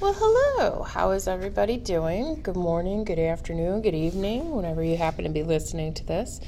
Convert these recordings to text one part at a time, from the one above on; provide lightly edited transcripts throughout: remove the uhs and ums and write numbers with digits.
Well, hello. How is everybody doing? Good morning, good afternoon, good evening, whenever you happen to be listening to this.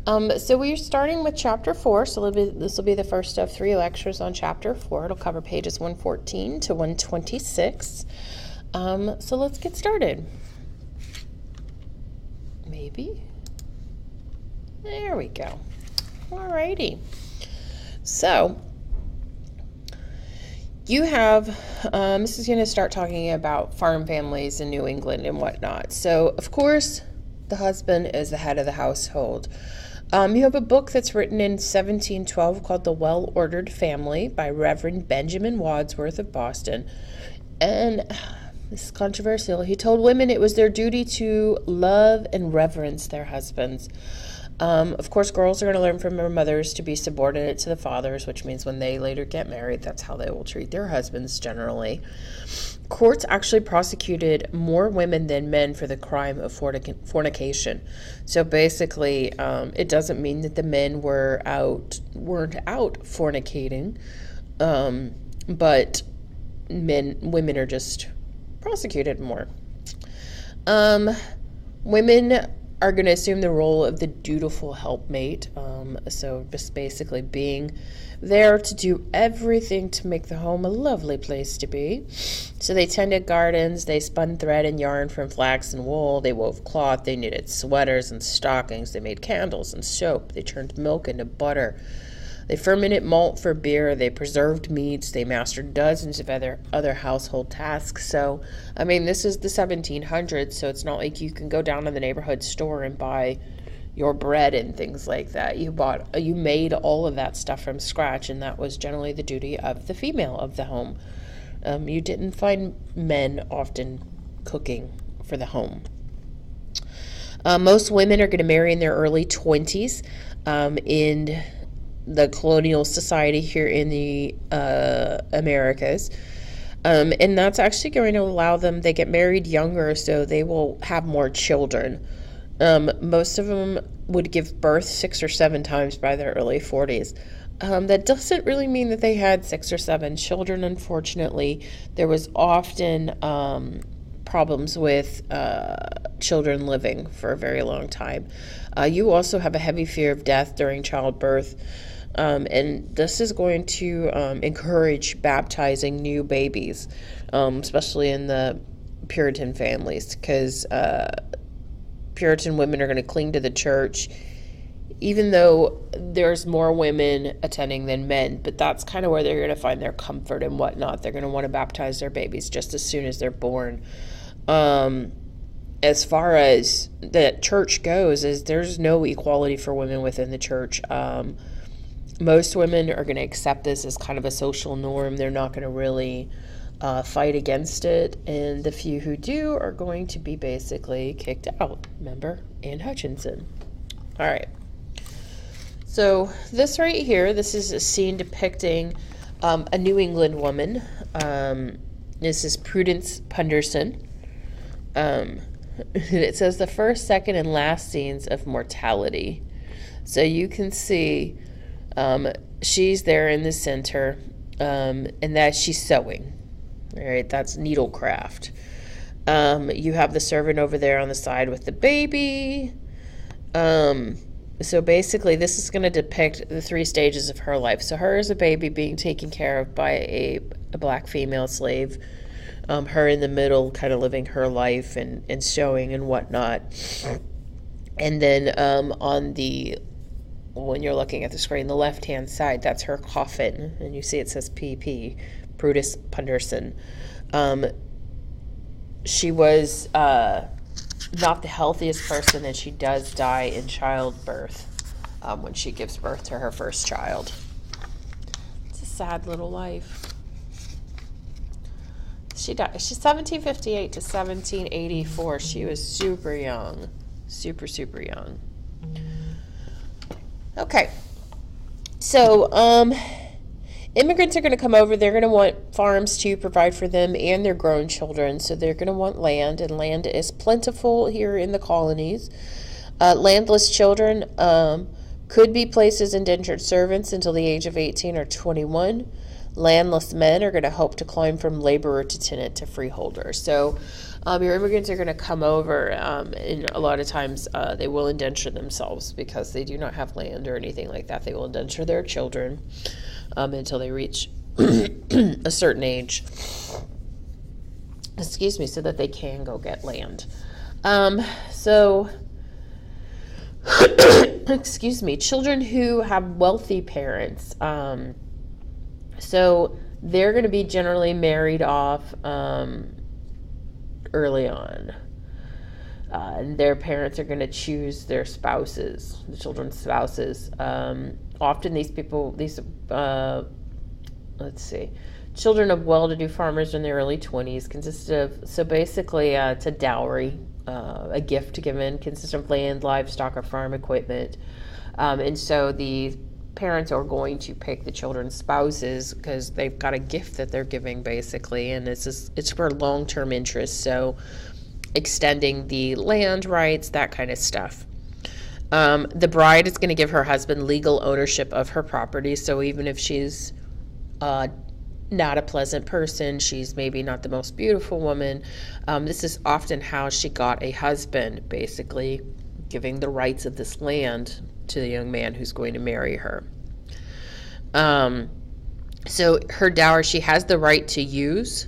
So we're starting with Chapter 4. So this will be the first of 3 lectures on Chapter 4. It'll cover pages 114 to 126. So let's get started. Maybe. There we go. Alrighty. So you have, this is going to start talking about farm families in New England and whatnot. So, of course, the husband is the head of the household. You have a book that's written in 1712 called The Well-Ordered Family by Reverend Benjamin Wadsworth of Boston. And this is controversial. He told women it was their duty to love and reverence their husbands. Of course, girls are going to learn from their mothers to be subordinate to the fathers, which means when they later get married, that's how they will treat their husbands generally. Courts actually prosecuted more women than men for the crime of fornication. So basically, it doesn't mean that the men weren't out fornicating, but women are just prosecuted more. Women are going to assume the role of the dutiful helpmate. So just basically being there to do everything to make the home a lovely place to be. So they tended gardens, they spun thread and yarn from flax and wool, they wove cloth, they knitted sweaters and stockings, they made candles and soap, they turned milk into butter. They fermented malt for beer, they preserved meats, they mastered dozens of other household tasks. So, I mean, this is the 1700s, so it's not like you can go down to the neighborhood store and buy your bread and things like that. You made all of that stuff from scratch, and that was generally the duty of the female of the home. You didn't find men often cooking for the home. Most women are going to marry in their early 20s. In the colonial society here in the Americas. And that's actually going to allow them, they get married younger, so they will have more children. Most of them would give birth 6 or 7 times by their early 40s. That doesn't really mean that they had 6 or 7 children, unfortunately. There was often problems with children living for a very long time. You also have a heavy fear of death during childbirth. And this is going to encourage baptizing new babies, especially in the Puritan families, because Puritan women are going to cling to the church, even though there's more women attending than men. But that's kind of where they're going to find their comfort and whatnot. They're going to want to baptize their babies just as soon as they're born. As far as the church goes, is there's no equality for women within the church. Most women are going to accept this as kind of a social norm. They're not going to really fight against it. And the few who do are going to be basically kicked out. Remember, Anne Hutchinson. All right. So this right here, this is a scene depicting a New England woman. This is Prudence Punderson. It says the first, second, and last scenes of mortality. So you can see she's there in the center, and that she's sewing. All right, that's needlecraft. You have the servant over there on the side with the baby. So basically, this is going to depict the 3 stages of her life. So her as a baby being taken care of by a black female slave. Her in the middle kind of living her life and sewing and whatnot. And then when you're looking at the screen, the left-hand side, that's her coffin. And you see it says PP, Prudence Punderson. She was not the healthiest person, and she does die in childbirth when she gives birth to her first child. It's a sad little life. She died. She's 1758 to 1784. She was super young. Super, super young. Okay. So, immigrants are going to come over. They're going to want farms to provide for them and their grown children. So they're going to want land, and land is plentiful here in the colonies. Landless children could be placed as indentured servants until the age of 18 or 21. Landless men are going to hope to climb from laborer to tenant to freeholder. So your immigrants are going to come over, and a lot of times they will indenture themselves because they do not have land or anything like that. They will indenture their children until they reach a certain age. Excuse me, so that they can go get land. Excuse me, children who have wealthy parents. So they're going to be generally married off early on. And their parents are going to choose their spouses, the children's spouses. Often these people, children of well-to-do farmers in their early 20s consisted of, so basically it's a dowry, a gift given, consists of land, livestock, or farm equipment. And so the parents are going to pick the children's spouses because they've got a gift that they're giving, basically, and it's for long-term interest, so extending the land rights, that kind of stuff. The bride is going to give her husband legal ownership of her property, so even if she's not a pleasant person, she's maybe not the most beautiful woman, this is often how she got a husband, basically giving the rights of this land to the young man who's going to marry her. So her dower, she has the right to use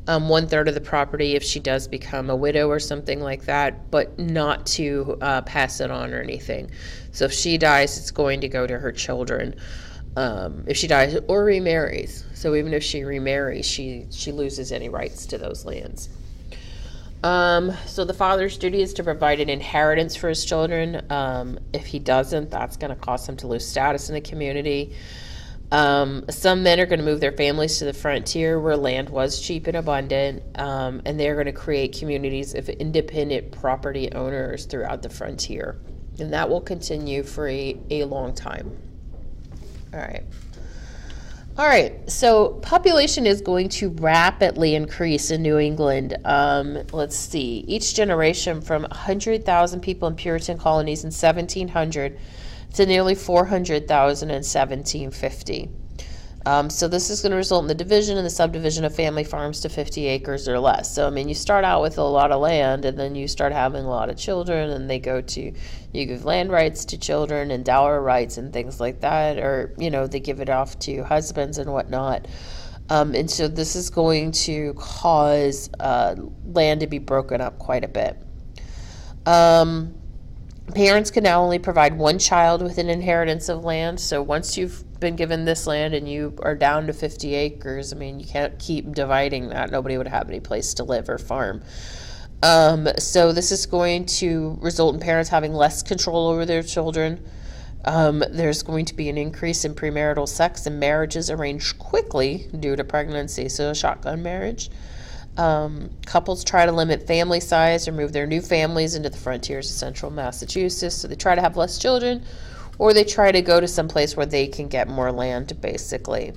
1/3 of the property if she does become a widow or something like that, but not to pass it on or anything. So if she dies, it's going to go to her children. If she dies or remarries. So even if she remarries, she loses any rights to those lands. So the father's duty is to provide an inheritance for his children. If he doesn't, that's going to cause him to lose status in the community. Some men are going to move their families to the frontier where land was cheap and abundant, and they're going to create communities of independent property owners throughout the frontier. And that will continue for a long time. All right, so population is going to rapidly increase in New England. Let's see, each generation from 100,000 people in Puritan colonies in 1700 to nearly 400,000 in 1750. So this is going to result in the division and the subdivision of family farms to 50 acres or less. So, I mean, you start out with a lot of land, and then you start having a lot of children, and you give land rights to children and dower rights and things like that, or, they give it off to husbands and whatnot. And so this is going to cause land to be broken up quite a bit. Parents can now only provide one child with an inheritance of land. So once you've been given this land and you are down to 50 acres, I mean, you can't keep dividing that. Nobody would have any place to live or farm. So this is going to result in parents having less control over their children. There's going to be an increase in premarital sex and marriages arranged quickly due to pregnancy, so a shotgun marriage. Couples try to limit family size or move their new families into the frontiers of central Massachusetts, so they try to have less children, or they try to go to some place where they can get more land, basically.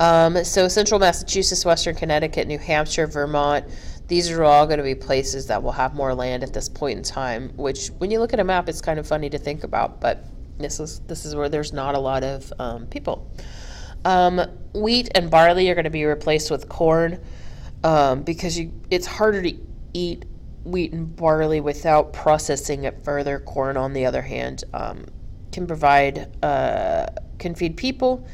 So central Massachusetts, western Connecticut, New Hampshire, Vermont, these are all going to be places that will have more land at this point in time, which when you look at a map, it's kind of funny to think about, but this is where there's not a lot of people. Wheat and barley are going to be replaced with corn. Because it's harder to eat wheat and barley without processing it further. Corn, on the other hand, can feed people,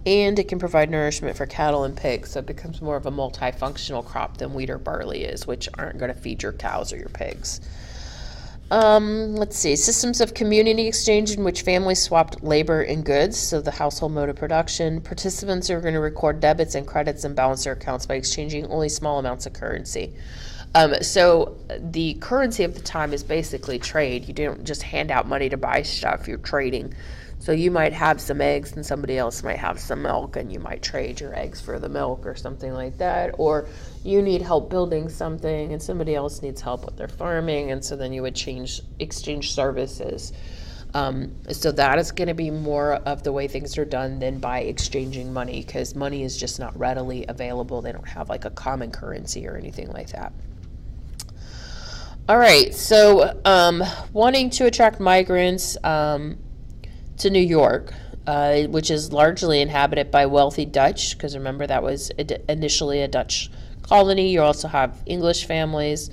and it can provide nourishment for cattle and pigs. So it becomes more of a multifunctional crop than wheat or barley is, which aren't going to feed your cows or your pigs. Let's see, systems of community exchange in which families swapped labor and goods, so the household mode of production. Participants are going to record debits and credits and balance their accounts by exchanging only small amounts of currency. So the currency of the time is basically trade. You don't just hand out money to buy stuff, you're trading. So you might have some eggs and somebody else might have some milk, and you might trade your eggs for the milk or something like that. Or you need help building something and somebody else needs help with their farming, and so then you would exchange services. So that is going to be more of the way things are done than by exchanging money, because money is just not readily available. They don't have like a common currency or anything like that. All right, so wanting to attract migrants to New York, which is largely inhabited by wealthy Dutch, because remember that was initially a Dutch colony. You also have English families.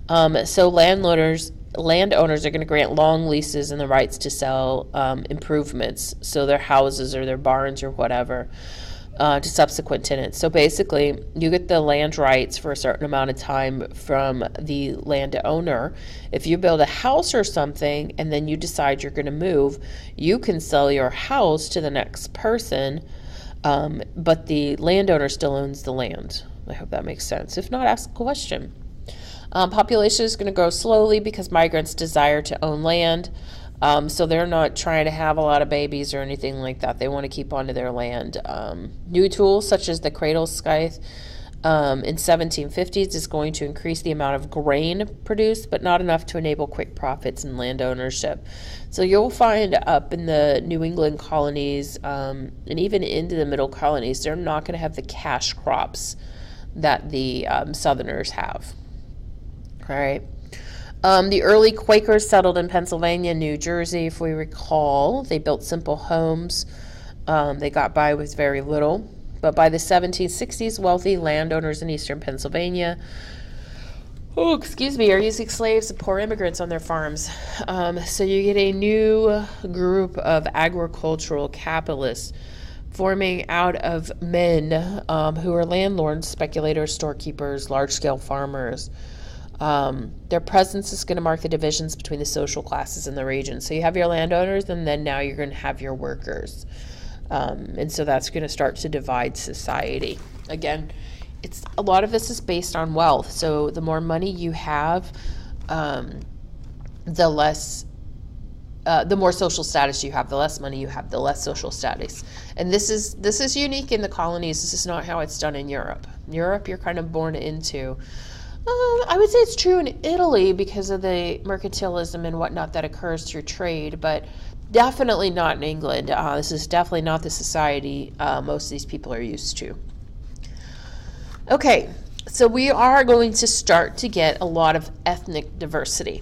So landowners are going to grant long leases and the rights to sell improvements, so their houses or their barns or whatever, to subsequent tenants. So basically, you get the land rights for a certain amount of time from the landowner. If you build a house or something and then you decide you're going to move, you can sell your house to the next person, but the landowner still owns the land. I hope that makes sense. If not, ask a question. Population is going to grow slowly because migrants desire to own land. So they're not trying to have a lot of babies or anything like that. They want to keep onto their land. New tools such as the cradle scythe in 1750s is going to increase the amount of grain produced, but not enough to enable quick profits in land ownership. So you'll find up in the New England colonies and even into the middle colonies, they're not going to have the cash crops that the Southerners have. All right. The early Quakers settled in Pennsylvania, New Jersey, if we recall. They built simple homes. They got by with very little. But by the 1760s, wealthy landowners in eastern Pennsylvania, are using slaves and poor immigrants on their farms. So you get a new group of agricultural capitalists forming out of men who are landlords, speculators, storekeepers, large-scale farmers. Their presence is going to mark the divisions between the social classes in the region. So you have your landowners, and then now you're going to have your workers. And so that's going to start to divide society. Again, a lot of this is based on wealth. So the more money you have, the more social status you have. The less money you have, the less social status. And this is unique in the colonies. This is not how it's done in Europe. Europe, you're kind of born into. I would say it's true in Italy because of the mercantilism and whatnot that occurs through trade, but definitely not in England. This is definitely not the society most of these people are used to. Okay, so we are going to start to get a lot of ethnic diversity.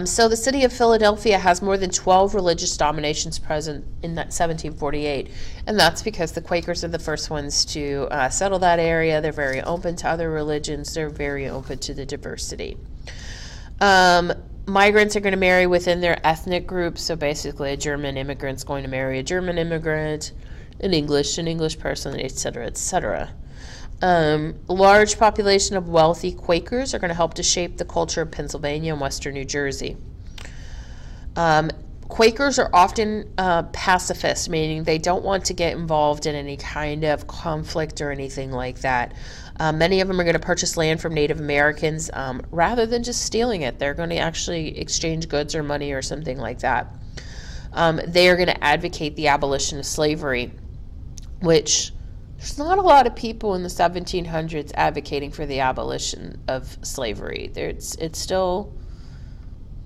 So the city of Philadelphia has more than 12 religious denominations present in that 1748, and that's because the Quakers are the first ones to settle that area. They're very open to other religions. They're very open to the diversity. Migrants are going to marry within their ethnic groups, so basically a German immigrant's going to marry a German immigrant, an English person, etc., etc. Large population of wealthy Quakers are going to help to shape the culture of Pennsylvania and western New Jersey. Quakers are often pacifist, meaning they don't want to get involved in any kind of conflict or anything like that. Many of them are going to purchase land from Native Americans rather than just stealing it. They're going to actually exchange goods or money or something like that. They are going to advocate the abolition of slavery, which there's not a lot of people in the 1700s advocating for the abolition of slavery. It's still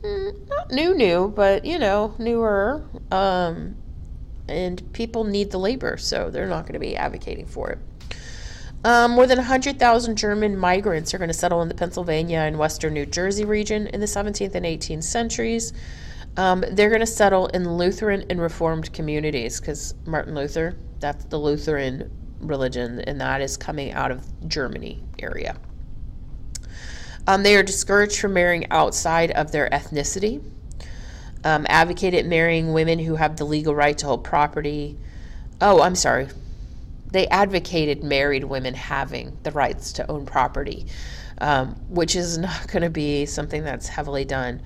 not new, but, newer. And people need the labor, so they're not going to be advocating for it. More than 100,000 German migrants are going to settle in the Pennsylvania and western New Jersey region in the 17th and 18th centuries. They're going to settle in Lutheran and Reformed communities because Martin Luther, that's the Lutheran religion, and that is coming out of Germany area. They are discouraged from marrying outside of their ethnicity, advocated marrying women who have the legal right to hold property. They advocated married women having the rights to own property, which is not going to be something that's heavily done.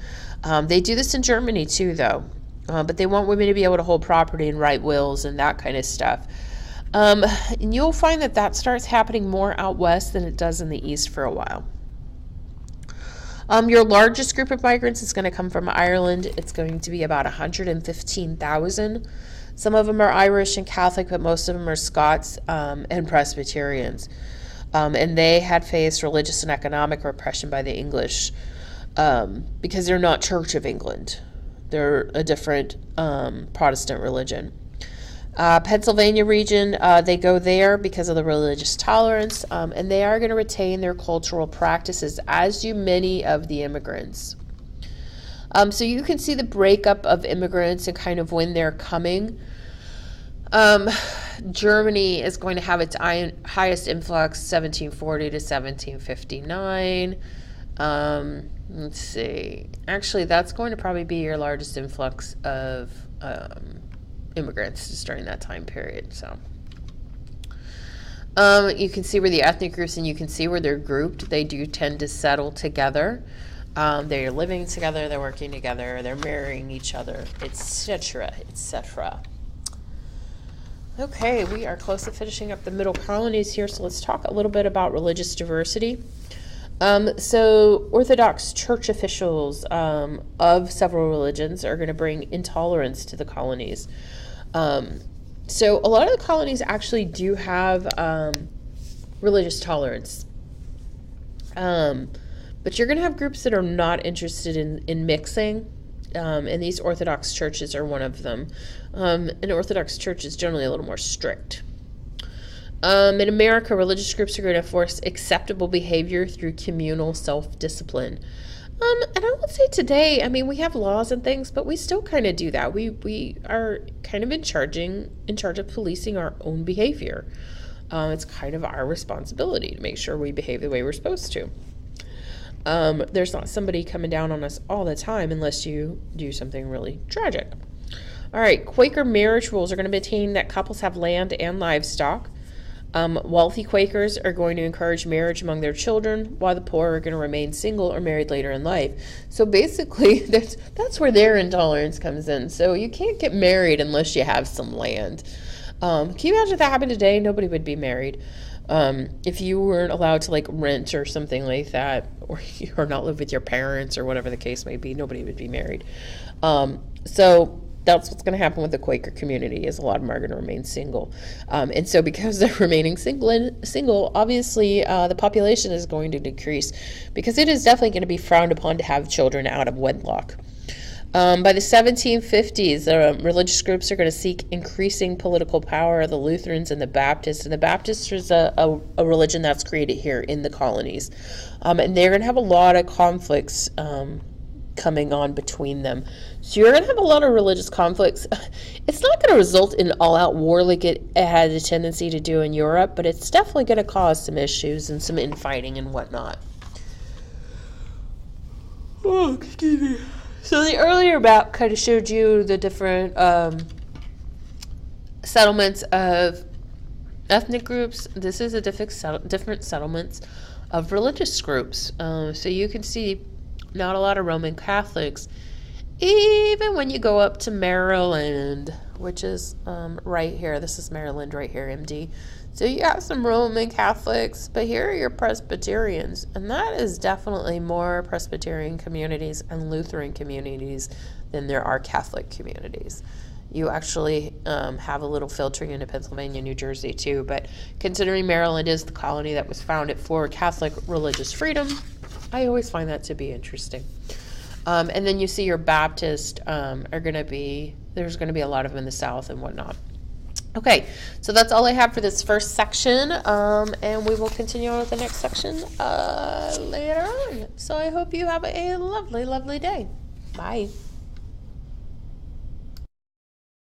They do this in Germany too, though, but they want women to be able to hold property and write wills and that kind of stuff. And you'll find that starts happening more out west than it does in the east for a while. Your largest group of migrants is going to come from Ireland. It's going to be about 115,000. Some of them are Irish and Catholic, but most of them are Scots and Presbyterians. And they had faced religious and economic repression by the English because they're not Church of England. They're a different Protestant religion. Pennsylvania region, they go there because of the religious tolerance, and they are going to retain their cultural practices, as do many of the immigrants. So you can see the breakup of immigrants and kind of when they're coming. Germany is going to have its highest influx 1740 to 1759. Let's see. Actually, that's going to probably be your largest influx of immigrants just during that time period. So you can see where the ethnic groups, and you can see where they're grouped. They do tend to settle together. They're living together, they're working together, they're marrying each other, etc., etc. Okay, we are close to finishing up the middle colonies here, so let's talk a little bit about religious diversity. So Orthodox church officials of several religions are going to bring intolerance to the colonies. So a lot of the colonies actually do have religious tolerance. But you're going to have groups that are not interested in mixing, and these Orthodox churches are one of them. An Orthodox church is generally a little more strict. In America, religious groups are going to force acceptable behavior through communal self-discipline. And I would say today, I mean, we have laws and things, but we still kind of do that. We are kind of in charge of policing our own behavior. It's kind of our responsibility to make sure we behave the way we're supposed to. There's not somebody coming down on us all the time unless you do something really tragic. All right, Quaker marriage rules are going to maintain that couples have land and livestock. Wealthy Quakers are going to encourage marriage among their children, while the poor are going to remain single or married later in life. So basically, that's where their intolerance comes in. So you can't get married unless you have some land. Can you imagine if that happened today? Nobody would be married. If you weren't allowed to like rent or something like that, or not live with your parents or whatever the case may be, nobody would be married. So that's what's going to happen with the Quaker community, is a lot of them are going to remain single. And so because they're remaining single, obviously the population is going to decrease, because it is definitely going to be frowned upon to have children out of wedlock. By the 1750s, religious groups are going to seek increasing political power. The Lutherans and the Baptists. And the Baptists is a religion that's created here in the colonies. And they're going to have a lot of conflicts coming on between them. So you're going to have a lot of religious conflicts. It's not going to result in all-out war like it had a tendency to do in Europe, but it's definitely going to cause some issues and some infighting and whatnot. Oh, excuse me. So the earlier map kind of showed you the different settlements of ethnic groups. This is a different settlements of religious groups. So you can see not a lot of Roman Catholics, even when you go up to Maryland, which is right here. This is Maryland right here, MD. So you have some Roman Catholics, but here are your Presbyterians, and that is definitely more Presbyterian communities and Lutheran communities than there are Catholic communities. You actually have a little filtering into Pennsylvania, New Jersey too, but considering Maryland is the colony that was founded for Catholic religious freedom, I always find that to be interesting. And then you see your Baptist there's going to be a lot of them in the South and whatnot. Okay, so that's all I have for this first section, and we will continue on with the next section later on. So I hope you have a lovely, lovely day. Bye.